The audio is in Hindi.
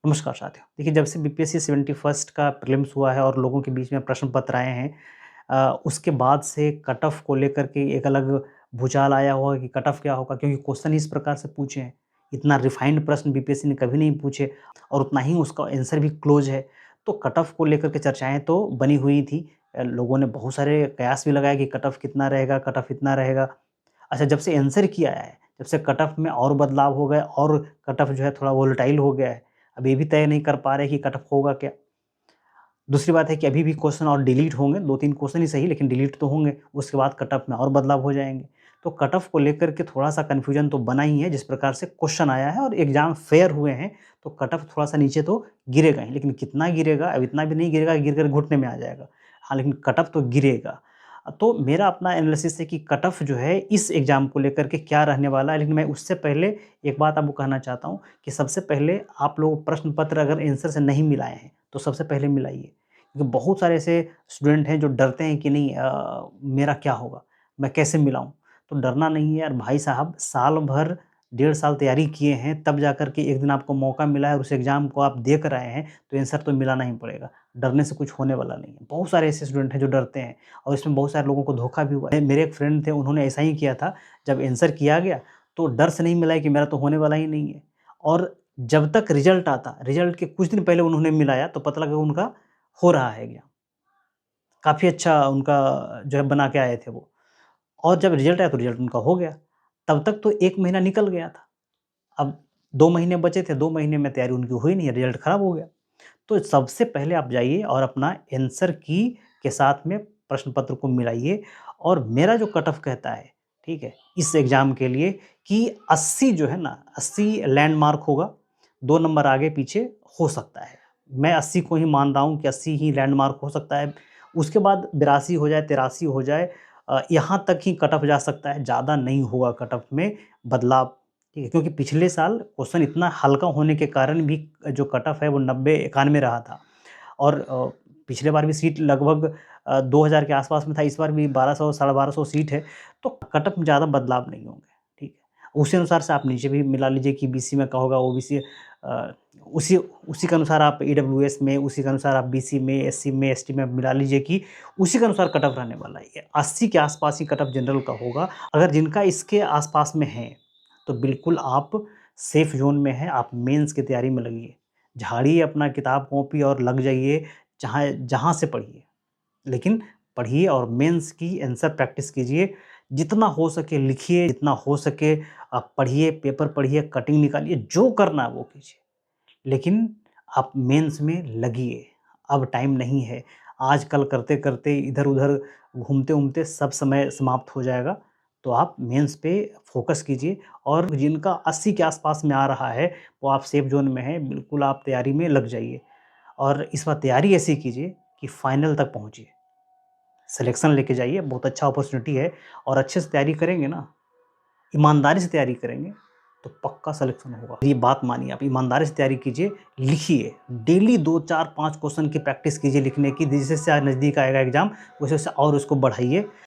नमस्कार साथियों। देखिए, जब से बीपीएससी 71st का प्रीलिम्स हुआ है और लोगों के बीच में प्रश्न पत्र आए हैं, उसके बाद से कट ऑफ को लेकर के एक अलग भूचाल आया हुआ है कि कट ऑफ क्या होगा, क्योंकि क्वेश्चन ही इस प्रकार से पूछे हैं। इतना रिफाइंड प्रश्न बीपीएससी ने कभी नहीं पूछे और उतना ही उसका आंसर भी क्लोज है। तो कट ऑफ को लेकर के चर्चाएँ तो बनी हुई थी। लोगों ने बहुत सारे कयास भी लगाए कि कट ऑफ कितना रहेगा, कट ऑफ इतना रहेगा। अच्छा, जब से आंसर की आया है, जब से कट ऑफ में और बदलाव हो गए और कट ऑफ जो है थोड़ा वोलेटाइल हो गया है। अब ये भी तय नहीं कर पा रहे कि कट ऑफ होगा क्या? दूसरी बात है कि अभी भी क्वेश्चन और डिलीट होंगे, 2-3 क्वेश्चन ही सही लेकिन डिलीट तो होंगे, उसके बाद कट ऑफ में और बदलाव हो जाएँगे। तो कट ऑफ को लेकर के थोड़ा-सा कन्फ्यूजन तो बना ही है, जिस प्रकार से क्वेश्चन आया है और एग्ज़ाम फेयर हुए हैं, तो कट ऑफ थोड़ा-सा नीचे तो गिरेगा ही, लेकिन कितना गिरेगा? अब इतना भी नहीं गिरेगा, गिर कर घुटने में आ जाएगा। हाँ, लेकिन कट ऑफ तो गिरेगा। तो मेरा अपना एनालिसिस है कि कट ऑफ जो है इस एग्ज़ाम को लेकर के क्या रहने वाला है, लेकिन मैं उससे पहले एक बात आपको कहना चाहता हूँ कि सबसे पहले आप लोग प्रश्न पत्र अगर आंसर से नहीं मिलाए हैं, तो सबसे पहले मिलाइए। क्योंकि बहुत सारे ऐसे स्टूडेंट हैं जो डरते हैं कि नहीं, मेरा क्या होगा? मैं कैसे मिलाऊँ? तो डरना नहीं है यार भाई साहब, साल भर, 1.5 साल तैयारी किए हैं, तब जाकर के एक दिन आपको मौका मिला है और उस एग्ज़ाम को आप दे कर आए हैं, तो आंसर तो मिलाना ही पड़ेगा। डरने से कुछ होने वाला नहीं है। बहुत सारे ऐसे स्टूडेंट हैं जो डरते हैं और इसमें बहुत सारे लोगों को धोखा भी हुआ है। मेरे एक फ्रेंड थे, उन्होंने ऐसा ही किया था, जब आंसर किया गया, तो डर से नहीं मिलाया कि मेरा तो होने वाला ही नहीं है और जब तक रिज़ल्ट आता, रिज़ल्ट के कुछ दिन पहले उन्होंने मिलाया, तो पता लगा उनका हो रहा है एग्ज़ाम। काफ़ी अच्छा उनका जो है बना के आए थे वो और जब रिज़ल्ट आया तो रिज़ल्ट उनका हो गया। तब तक तो 1 महीना निकल गया था। अब 2 महीने बचे थे, 2 महीने में तैयारी उनकी हुई नहीं, रिज़ल्ट खराब हो गया। तो सबसे पहले आप जाइए और अपना आंसर की के साथ में प्रश्न पत्र को मिलाइए और मेरा जो कट ऑफ कहता है, ठीक है? इस एग्ज़ाम के लिए कि 80 जो है ना, 80 लैंडमार्क होगा, 2 नंबर आगे-पीछे हो सकता है। मैं 80 को ही मान रहा हूँ कि 80 ही लैंडमार्क हो सकता है। उसके बाद 82 हो जाए, 83 हो जाए, यहाँ तक ही कट ऑफ जा सकता है, ज़्यादा नहीं होगा कट ऑफ में बदलाव, ठीक है? क्योंकि पिछले साल क्वेश्चन इतना हल्का होने के कारण भी जो कट ऑफ है वो 90-91 रहा था और पिछले बार भी सीट लगभग 2000 के आस-पास में था, इस बार भी 1200 साढ़े 1200 सीट है, तो कट ऑफ में ज़्यादा बदलाव नहीं होंगे, ठीक है? उसी अनुसार से आप नीचे भी मिला लीजिए कि बीसी में क्या होगा, ओबीसी, उसी उसी के अनुसार आप ईडब्ल्यूएस में, उसी के अनुसार आप बीसी में, एससी में, एसटी में मिला लीजिए कि उसी के अनुसार कट ऑफ रहने वाला है। ये 80 के आस-पास ही कट ऑफ जनरल का होगा। अगर जिनका इसके आस-पास में है, तो बिल्कुल आप सेफ ज़ोन में हैं, आप मेंस की तैयारी में लगिए। झाड़िए अपना किताब-कॉपी और लग जाइए, जहाँ जहाँ से पढ़िए। लेकिन पढ़िए और मेंस की आंसर प्रैक्टिस कीजिए। जितना हो सके लिखिए, जितना हो सके आप पढ़िए, पेपर पढ़िए, कटिंग निकालिए, जो करना है वो कीजिए। लेकिन आप मेंस में लगिए, अब टाइम नहीं है। आजकल करते-करते, इधर-उधर घूमते-वूमते सब समय समाप्त हो जाएगा। तो आप मेंस पे फ़ोकस कीजिए और जिनका 80 के आस-पास में आ रहा है, वो आप सेफ ज़ोन में हैं, बिल्कुल आप तैयारी में लग जाइए। और इस बार तैयारी ऐसी कीजिए कि फाइनल तक पहुँचिए। सिलेक्शन लेके जाइए, बहुत अच्छा अपॉर्च्युनिटी है और अच्छे से तैयारी करेंगे ना, ईमानदारी से तैयारी करेंगे, तो पक्का सिलेक्शन होगा। ये बात मानिए, आप ईमानदारी से तैयारी कीजिए, लिखिए, डेली 2, 4, 5 क्वेश्चन की प्रैक्टिस कीजिए लिखने की, जैसे-जैसे नज़दीक आएगा एग्ज़ाम, वैसे-वैसे और उसको बढ़ाइए।